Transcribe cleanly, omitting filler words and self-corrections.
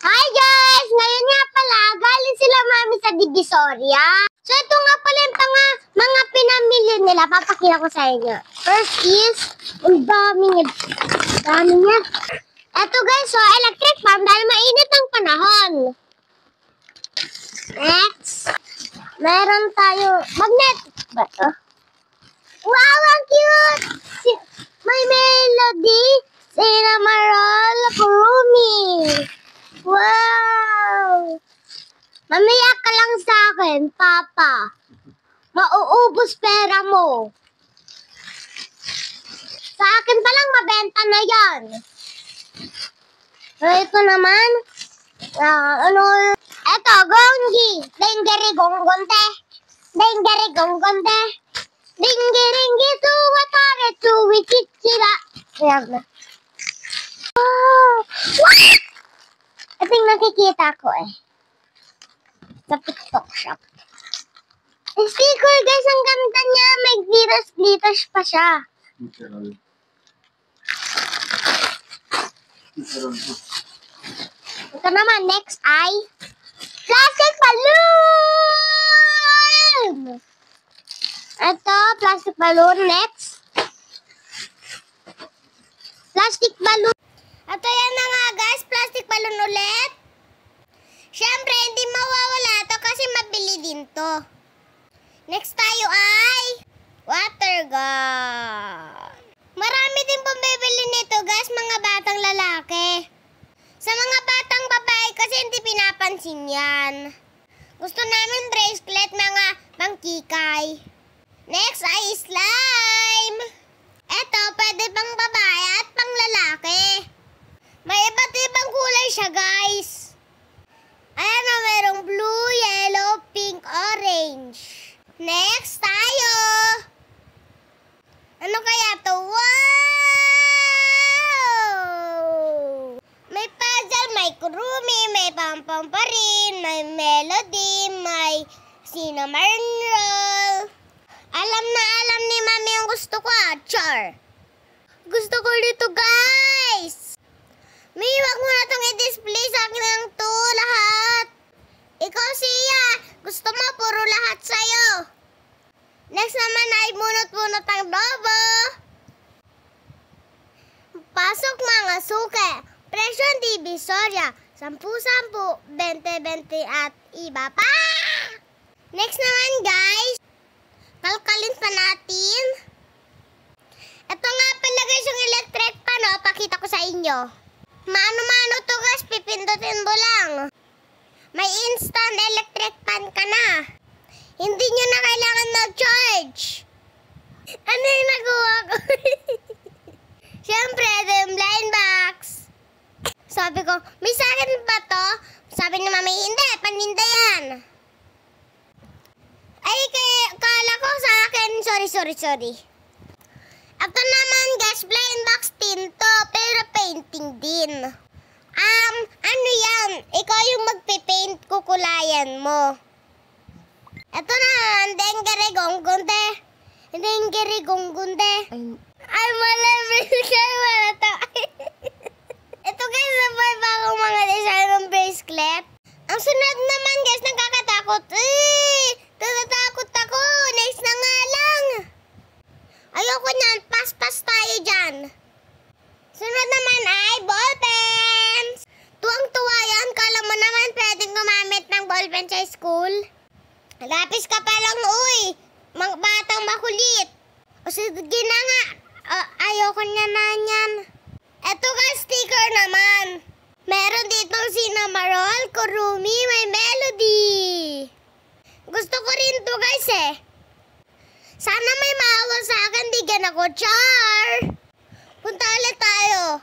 Hi guys! Ngayon nga pala, galing sila mami sa Divisoria. So ito nga pala yung mga pinamili nila. Papakita ko sa inyo. First is, ang dami niya. Ito guys, so electric fan dahil mainit ang panahon. Next, meron tayo magnet. Ba ito? Wow, ang cute! May melody. Cinnamon Kurumi. Wow! Mamaya ka lang sa akin, Papa. Mauubos pera mo. Sa akin pa lang mabenta na yan. So, ito naman. Ito, gongi. Dingeri gongonte. Dingeri gongonte. Dingeri tuwatare tuwichichira. Ayan na. Oh! What? Ito yung nakikita ko sa TikTok shop. Sticker guys, ang ganda niya. May glitters pa siya. Ito naman, next ay plastic balloon! Ito, plastic balloon. Next. Plastic balloon. Ito yan na nga guys, plastic balloon ulit. Siyempre, hindi mawawala ito kasi mabili din to. Next tayo ay water gun. Marami din bumibili nito guys, mga batang lalaki. Sa mga batang babae kasi hindi pinapansin yan. Gusto namin bracelet, mga pangkikay. Next ay slime. Ito, pwede pang babae at pang lalaki. May iba't ibang kulay siya, guys. Ayan o, merong blue, yellow, pink, orange. Next tayo. Ano kaya to? Wow! May puzzle, may kurumi, may pampam pa rin, may melody, may cinnamon roll. Alam na alam ni Mami ang gusto ko, char. Gusto ko dito, guys. May wag mo na itong i-display sa akin lang to, lahat. Ikaw siya, gusto mo puro lahat sa'yo. Next naman ay bunot-bunot ang lobo. Pasok mga suke. Presyo ang Divisoria. 10-10, 20-20 at iba pa. Next naman guys, kalkalin pa natin. Ito nga pala guys yung electric pan, pakita ko sa inyo. Mano-mano to guys, pipindutin mo lang. May instant electric pan ka na. Hindi nyo na kailangan mag-charge. Ano yung nagawa ko? Siyempre, ito yung blind box. Sabi ko, may sa akin ba to? Sabi ni Mami, hindi, paninda yan. Ay, kala ko sa akin, sorry. Ito naman guys, blind box din to, pero painting din. Ano yan? Ikaw yung magpipaint, kukulayan mo. Ito na, dengere gonggunde. Dengere gonggunde. Ay, malabis kayo, wala to. Ito guys, sabay ba akong mga design ng bracelet? Ang sunod naman guys, nagkakatakot. Natatakot ako. Next na nga lang. Ayoko niyan, pas-pas tayo dyan. Sunod naman ay ball pens. Tuwang-tuwa yan. Kala mo naman pwedeng gumamit ng ball pen sa school. Lapis ka pa lang, uy. Mga batang makulit. O sige na nga. Ayoko niya na yan. Eto ka, sticker naman. Meron ditong cinnamon roll, kurumi, may melody. Gusto ko rin to guys Sana may maawa sa akin, bigyan ako, char. Punta ulit tayo.